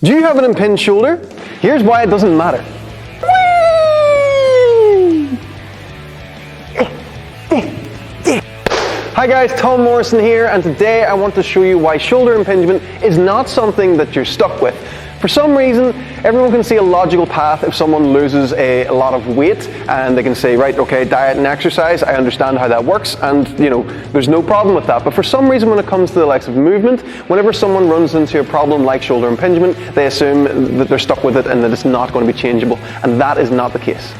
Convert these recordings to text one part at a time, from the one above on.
Do you have an impinged shoulder? Here's why it doesn't matter. Hi guys, Tom Morrison here, and today I want to show you why shoulder impingement is not something that you're stuck with. For some reason, everyone can see a logical path if someone loses a lot of weight, and they can say, right, okay, diet and exercise, I understand how that works, and there's no problem with that. But for some reason, when it comes to the likes of movement, whenever someone runs into a problem like shoulder impingement, they assume that they're stuck with it and that it's not going to be changeable, and that is not the case.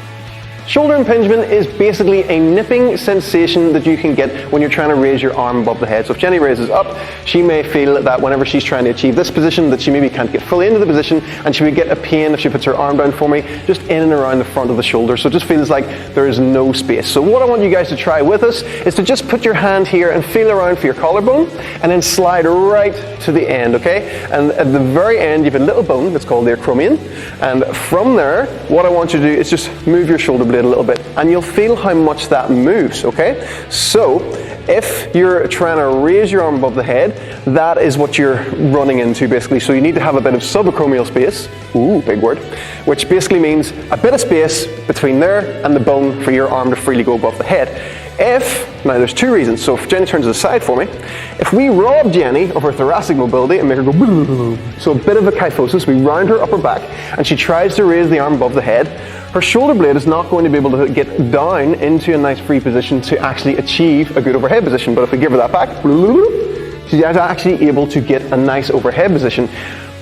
Shoulder impingement is basically a nipping sensation that you can get when you're trying to raise your arm above the head. So if Jenny raises up, she may feel that whenever she's trying to achieve this position, that she maybe can't get fully into the position, and she would get a pain if she puts her arm down for me, just in and around the front of the shoulder. So it just feels like there is no space. So what I want you guys to try with us is to just put your hand here and feel around for your collarbone, and then slide right to the end, okay? And at the very end, you have a little bone that's called the acromion, and from there, what I want you to do is just move your shoulder blade a little bit, and you'll feel how much that moves, okay? So if you're trying to raise your arm above the head, that is what you're running into basically. So you need to have a bit of subacromial space, ooh, big word, which basically means a bit of space between there and the bone for your arm to freely go above the head. Now there's two reasons. So if Jenny turns to the side for me, if we rob Jenny of her thoracic mobility and make her go, so a bit of a kyphosis, we round her upper back and she tries to raise the arm above the head, her shoulder blade is not going to be able to get down into a nice free position to actually achieve a good overhead position. But if we give her that back, she's actually able to get a nice overhead position.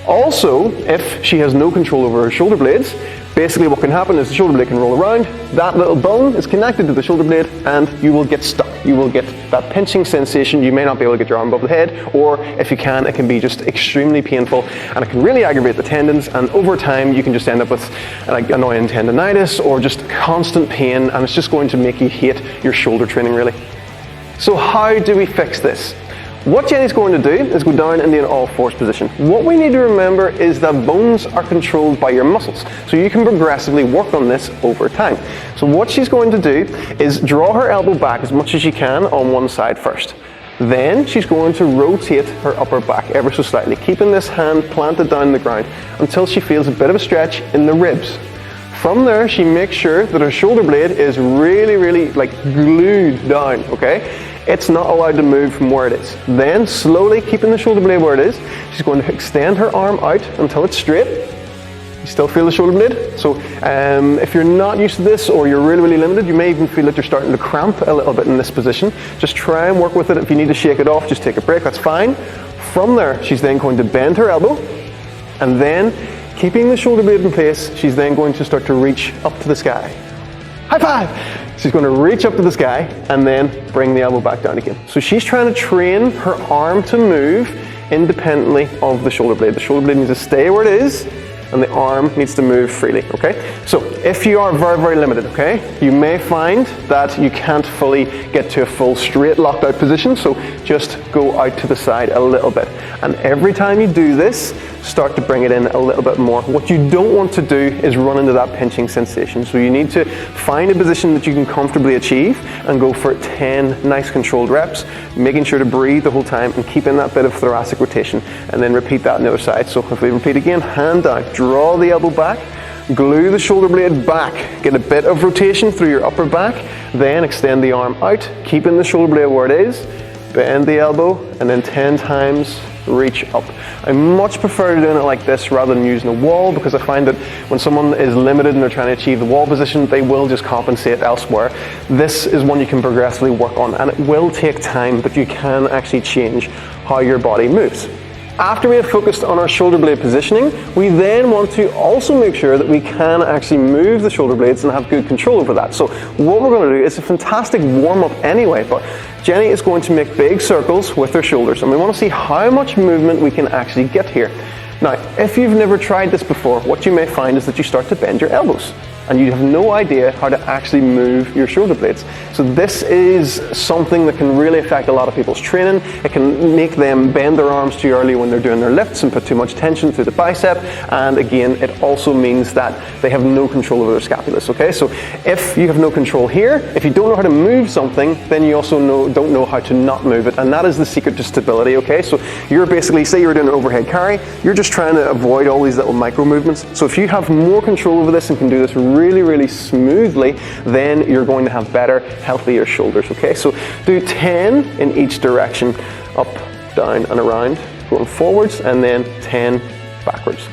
Also, if she has no control over her shoulder blades, basically what can happen is the shoulder blade can roll around, that little bone is connected to the shoulder blade, and you will get stuck. You will get that pinching sensation. You may not be able to get your arm above the head, or if you can, it can be just extremely painful, and it can really aggravate the tendons, and over time you can just end up with like annoying tendonitis or just constant pain, and it's just going to make you hate your shoulder training really. So how do we fix this? What Jenny's going to do is go down into an all-fours position. What we need to remember is that bones are controlled by your muscles, so you can progressively work on this over time. So what she's going to do is draw her elbow back as much as she can on one side first. Then she's going to rotate her upper back ever so slightly, keeping this hand planted down the ground until she feels a bit of a stretch in the ribs. From there, she makes sure that her shoulder blade is really like glued down, okay? It's not allowed to move from where it is. Then, slowly keeping the shoulder blade where it is, she's going to extend her arm out until it's straight. You still feel the shoulder blade? So if you're not used to this, or you're really limited, you may even feel that you're starting to cramp a little bit in this position. Just try and work with it. If you need to shake it off, just take a break, that's fine. From there, she's then going to bend her elbow, and then, keeping the shoulder blade in place, she's then going to start to reach up to the sky. High five! She's going to reach up to the sky and then bring the elbow back down again. So she's trying to train her arm to move independently of the shoulder blade. The shoulder blade needs to stay where it is, and the arm needs to move freely, okay? So if you are very limited, okay, you may find that you can't fully get to a full straight locked out position, so just go out to the side a little bit. And every time you do this, start to bring it in a little bit more. What you don't want to do is run into that pinching sensation. So you need to find a position that you can comfortably achieve and go for 10 nice controlled reps, making sure to breathe the whole time and keep in that bit of thoracic rotation, and then repeat that on the other side. So if we repeat again, hand down, draw the elbow back, glue the shoulder blade back, get a bit of rotation through your upper back, then extend the arm out, keeping the shoulder blade where it is, bend the elbow, and then 10 times reach up. I much prefer doing it like this rather than using a wall, because I find that when someone is limited and they're trying to achieve the wall position, they will just compensate elsewhere. This is one you can progressively work on, and it will take time, but you can actually change how your body moves. After we have focused on our shoulder blade positioning, we then want to also make sure that we can actually move the shoulder blades and have good control over that. So what we're going to do is a fantastic warm-up anyway, but Jenny is going to make big circles with her shoulders, and we want to see how much movement we can actually get here. Now, if you've never tried this before, what you may find is that you start to bend your elbows. and you have no idea how to actually move your shoulder blades. So this is something that can really affect a lot of people's training. It can make them bend their arms too early when they're doing their lifts and put too much tension through the bicep, and again, it also means that they have no control over their scapulus, okay? So if you have no control here, if you don't know how to move something, then you also don't know how to not move it, and that is the secret to stability, okay? So you're basically, say you're doing an overhead carry, you're just trying to avoid all these little micro movements. So if you have more control over this and can do this really, really smoothly, then you're going to have better, healthier shoulders, okay? So do 10 in each direction, up, down, and around, going forwards, and then 10 backwards.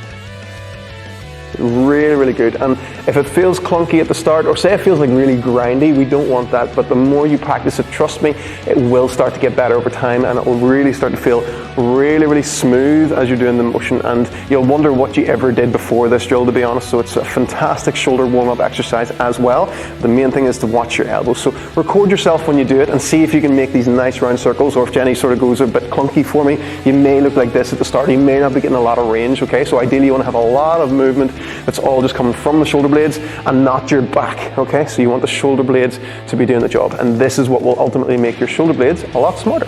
Really, really good. And if it feels clunky at the start, or say it feels like really grindy, we don't want that, but the more you practice it, trust me, it will start to get better over time, and it will really start to feel really, really smooth as you're doing the motion, and you'll wonder what you ever did before this drill, to be honest. So it's a fantastic shoulder warm-up exercise as well. The main thing is to watch your elbows. So record yourself when you do it and see if you can make these nice round circles, or if Jenni sort of goes a bit clunky for me, you may look like this at the start. You may not be getting a lot of range, okay? So ideally you want to have a lot of movement that's all just coming from the shoulder blades and not your back, okay? So you want the shoulder blades to be doing the job, and this is what will ultimately make your shoulder blades a lot smarter.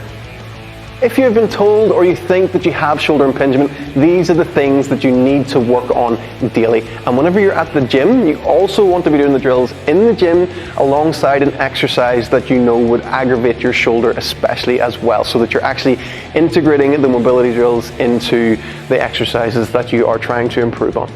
If you've been told or you think that you have shoulder impingement, these are the things that you need to work on daily. And whenever you're at the gym, you also want to be doing the drills in the gym alongside an exercise that you know would aggravate your shoulder especially as well, so that you're actually integrating the mobility drills into the exercises that you are trying to improve on.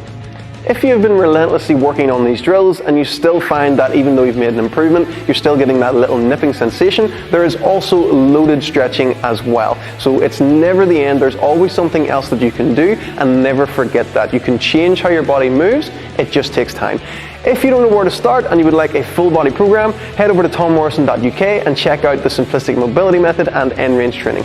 If you've been relentlessly working on these drills and you still find that even though you've made an improvement, you're still getting that little nipping sensation, there is also loaded stretching as well. So it's never the end, there's always something else that you can do, and never forget that. You can change how your body moves, it just takes time. If you don't know where to start and you would like a full body program, head over to tommorrison.uk and check out the simplistic mobility method and end range training.